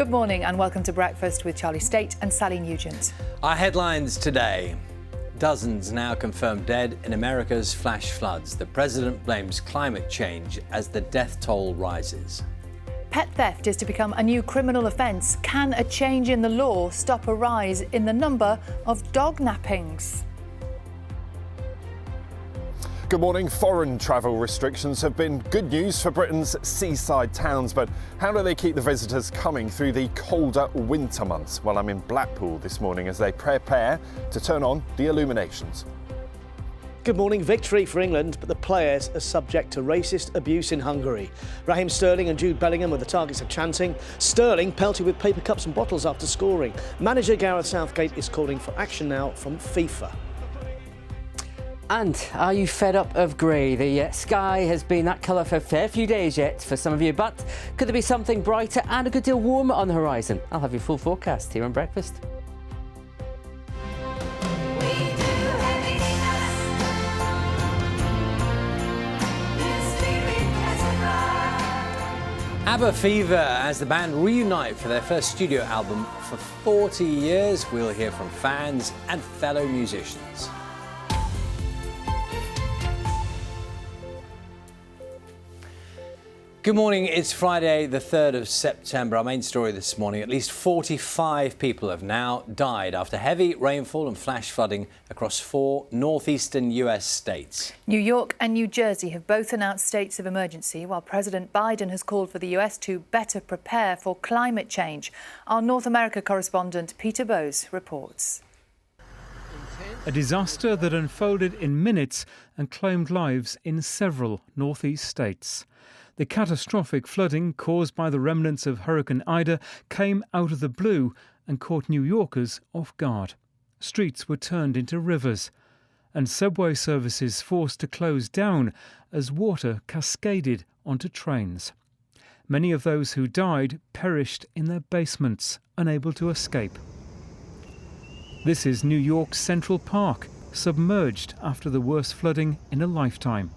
Good morning and welcome to Breakfast with Charlie State and Sally Nugent. Our headlines today. Dozens now confirmed dead in America's flash floods. The president blames climate change as the death toll rises. Pet theft is to become a new criminal offence. Can a change in the law stop a rise in the number of dog nappings? Good morning. Foreign travel restrictions have been good news for Britain's seaside towns, but how do they keep the visitors coming through the colder winter months? Well, I'm in Blackpool this morning as they prepare to turn on the illuminations. Good morning. Victory for England, but the players are subject to racist abuse in Hungary. Raheem Sterling and Jude Bellingham were the targets of chanting. Sterling pelted with paper cups and bottles after scoring. Manager Gareth Southgate is calling for action now from FIFA. And are you fed up of grey? The sky has been that colour for a fair few days yet for some of you, but could there be something brighter and a good deal warmer on the horizon? I'll have your full forecast here on Breakfast. ABBA Fever as the band reunite for their first studio album for 40 years. We'll hear from fans and fellow musicians. Good morning, it's Friday the 3rd of September. Our main story this morning, at least 45 people have now died after heavy rainfall and flash flooding across 4 northeastern US states. New York and New Jersey have both announced states of emergency, while President Biden has called for the US to better prepare for climate change. Our North America correspondent Peter Bowes reports. A disaster that unfolded in minutes and claimed lives in several northeast states. The catastrophic flooding caused by the remnants of Hurricane Ida came out of the blue and caught New Yorkers off guard. Streets were turned into rivers and subway services forced to close down as water cascaded onto trains. Many of those who died perished in their basements, unable to escape. This is New York's Central Park, submerged after the worst flooding in a lifetime.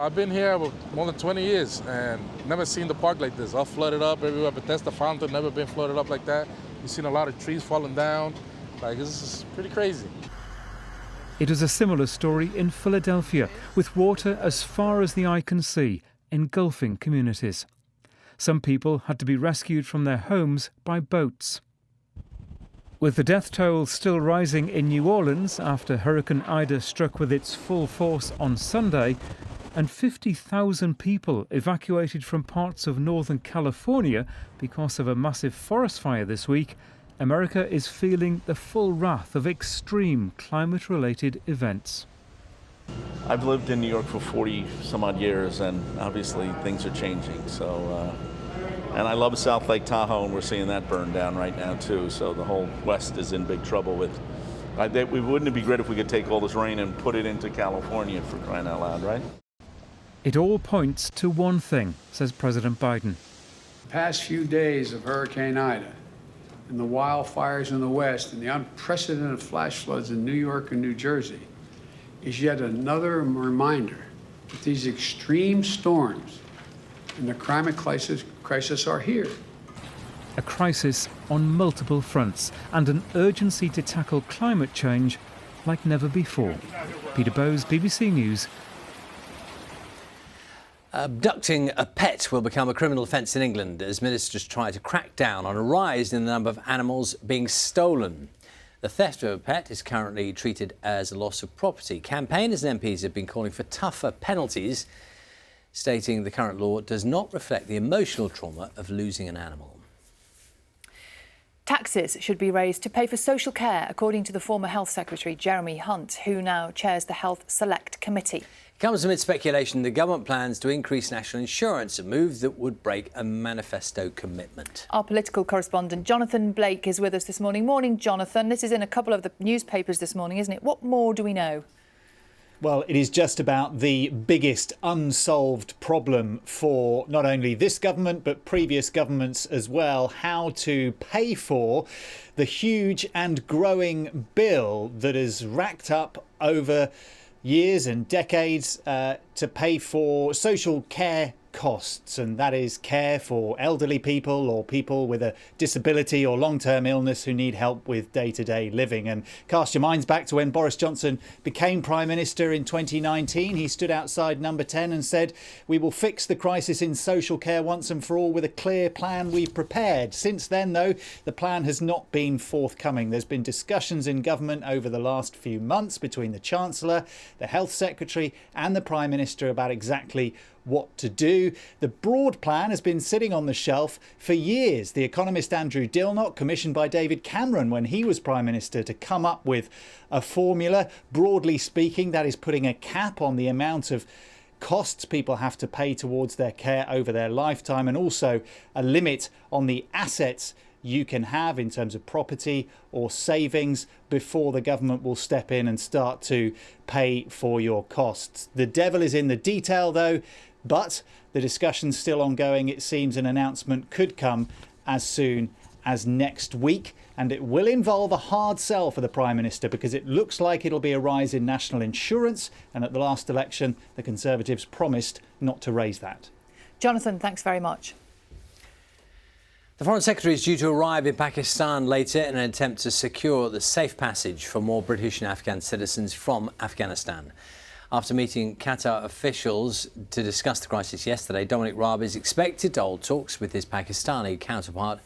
I've been here more than 20 years and never seen the park like this. All flooded up everywhere. Bethesda Fountain never been flooded up like that. You've seen a lot of trees falling down. Like, this is pretty crazy. It is a similar story in Philadelphia, with water as far as the eye can see, engulfing communities. Some people had to be rescued from their homes by boats. With the death toll still rising in New Orleans after Hurricane Ida struck with its full force on Sunday, and 50,000 people evacuated from parts of Northern California because of a massive forest fire this week, America is feeling the full wrath of extreme climate-related events. I've lived in New York for 40 some odd years, and obviously things are changing. And I love South Lake Tahoe, and we're seeing that burn down right now too. So the whole West is in big trouble with. Wouldn't it be great if we could take all this rain and put it into California, for crying out loud, right? It all points to one thing, says President Biden. The past few days of Hurricane Ida and the wildfires in the West and the unprecedented flash floods in New York and New Jersey is yet another reminder that these extreme storms and the climate crisis are here. A crisis on multiple fronts and an urgency to tackle climate change like never before. Peter Bowes, BBC News. Abducting a pet will become a criminal offence in England as ministers try to crack down on a rise in the number of animals being stolen. The theft of a pet is currently treated as a loss of property. Campaigners and MPs have been calling for tougher penalties, stating the current law does not reflect the emotional trauma of losing an animal. Taxes should be raised to pay for social care, according to the former Health Secretary Jeremy Hunt, who now chairs the Health Select Committee. It comes amid speculation the government plans to increase national insurance, a move that would break a manifesto commitment. Our political correspondent Jonathan Blake is with us this morning. Morning, Jonathan. This is in a couple of the newspapers this morning, isn't it? What more do we know? Well, it is just about the biggest unsolved problem for not only this government, but previous governments as well, how to pay for the huge and growing bill that is racked up over years and decades to pay for social care costs, and that is care for elderly people or people with a disability or long-term illness who need help with day-to-day living. And cast your minds back to when Boris Johnson became Prime Minister in 2019. He stood outside Number 10 and said, "We will fix the crisis in social care once and for all with a clear plan we've prepared." Since then, though, the plan has not been forthcoming. There's been discussions in government over the last few months between the Chancellor, the Health Secretary and the Prime Minister about exactly what to do. The broad plan has been sitting on the shelf for years. The economist Andrew Dilnot, commissioned by David Cameron when he was Prime Minister to come up with a formula. Broadly speaking, that is putting a cap on the amount of costs people have to pay towards their care over their lifetime, and also a limit on the assets you can have in terms of property or savings before the government will step in and start to pay for your costs. The devil is in the detail, though, but the discussion's still ongoing. It seems an announcement could come as soon as next week, and it will involve a hard sell for the Prime Minister because it looks like it'll be a rise in national insurance, and at the last election the Conservatives promised not to raise that. Jonathan, thanks very much. The Foreign Secretary is due to arrive in Pakistan later in an attempt to secure the safe passage for more British and Afghan citizens from Afghanistan. After meeting Qatar officials to discuss the crisis yesterday, Dominic Raab is expected to hold talks with his Pakistani counterpart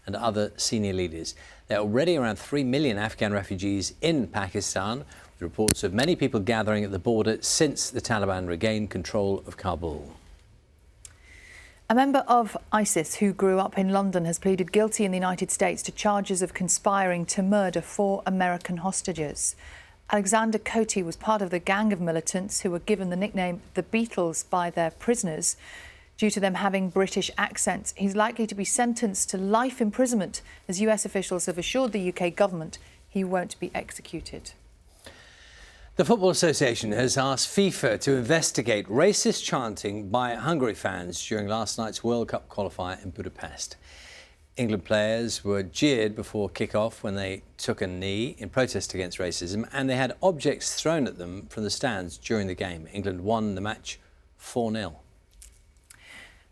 and other senior leaders. There are already around 3 million Afghan refugees in Pakistan, with reports of many people gathering at the border since the Taliban regained control of Kabul. A member of ISIS who grew up in London has pleaded guilty in the United States to charges of conspiring to murder 4 American hostages. Alexander Cote was part of the gang of militants who were given the nickname the Beatles by their prisoners due to them having British accents. He's likely to be sentenced to life imprisonment, as US officials have assured the UK government he won't be executed. The Football Association has asked FIFA to investigate racist chanting by Hungary fans during last night's World Cup qualifier in Budapest. England players were jeered before kick-off when they took a knee in protest against racism, and they had objects thrown at them from the stands during the game. England won the match 4-0.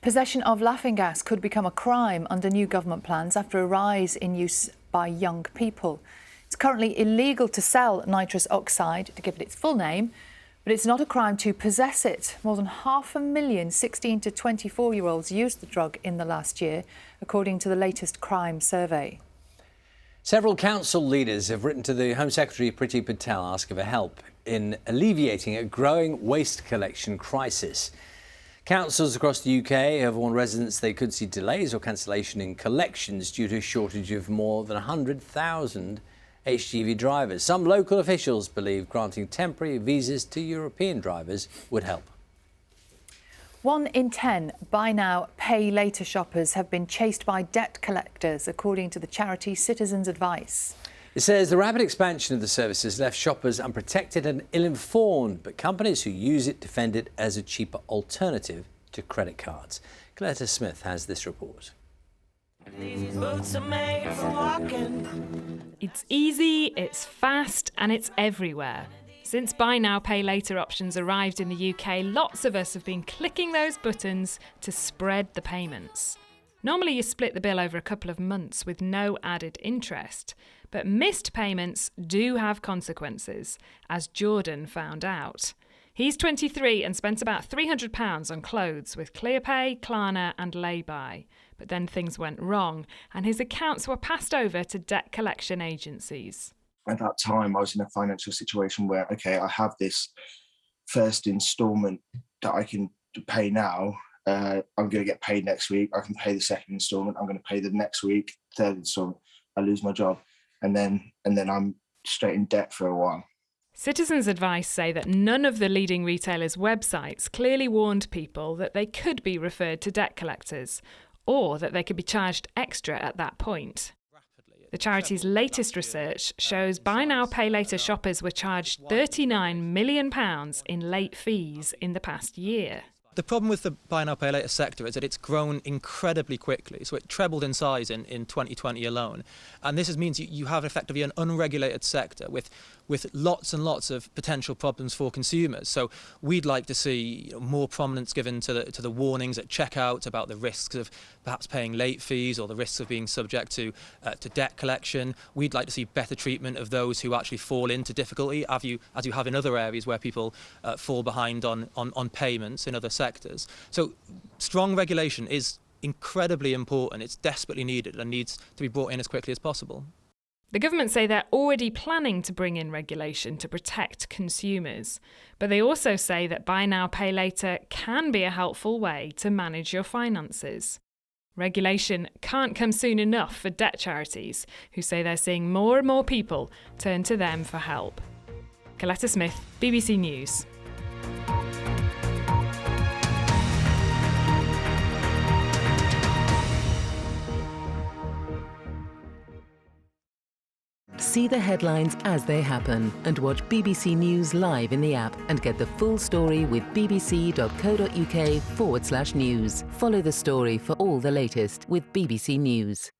Possession of laughing gas could become a crime under new government plans after a rise in use by young people. It's currently illegal to sell nitrous oxide, to give it its full name, but it's not a crime to possess it. More than 500,000 16 to 24-year-olds used the drug in the last year, according to the latest crime survey. Several council leaders have written to the Home Secretary Priti Patel asking for help in alleviating a growing waste collection crisis. Councils across the UK have warned residents they could see delays or cancellation in collections due to a shortage of more than 100,000 HGV drivers. Some local officials believe granting temporary visas to European drivers would help. 1 in 10 buy now, pay later shoppers have been chased by debt collectors, according to the charity Citizens Advice. It says the rapid expansion of the services left shoppers unprotected and ill-informed, but companies who use it defend it as a cheaper alternative to credit cards. Coletta Smith has this report. It's easy, it's fast, and it's everywhere. Since buy now, pay later options arrived in the UK, lots of us have been clicking those buttons to spread the payments. Normally you split the bill over a couple of months with no added interest, but missed payments do have consequences, as Jordan found out. He's 23 and spent about £300 on clothes with ClearPay, Klarna and Lay-By. But then things went wrong and his accounts were passed over to debt collection agencies. At that time, I was in a financial situation where, OK, I have this first instalment that I can pay now. I'm going to get paid next week. I can pay the second instalment. I'm going to pay the next week, third instalment. I lose my job. And then I'm straight in debt for a while. Citizens Advice say that none of the leading retailers' websites clearly warned people that they could be referred to debt collectors or that they could be charged extra at that point. The charity's latest research shows buy now, pay later shoppers were charged £39 million in late fees in the past year. The problem with the buy now, pay later sector is that it's grown incredibly quickly. So it trebled in size in 2020 alone. And this means you have effectively an unregulated sector with with lots and lots of potential problems for consumers. So we'd like to see more prominence given to the warnings at checkout about the risks of perhaps paying late fees or the risks of being subject to debt collection. We'd like to see better treatment of those who actually fall into difficulty, as you have in other areas where people fall behind on payments in other sectors. So strong regulation is incredibly important. It's desperately needed and needs to be brought in as quickly as possible. The government say they're already planning to bring in regulation to protect consumers, but they also say that buy now, pay later can be a helpful way to manage your finances. Regulation can't come soon enough for debt charities, who say they're seeing more and more people turn to them for help. Coletta Smith, BBC News. See the headlines as they happen and watch BBC News live in the app and get the full story with bbc.co.uk/news. Follow the story for all the latest with BBC News.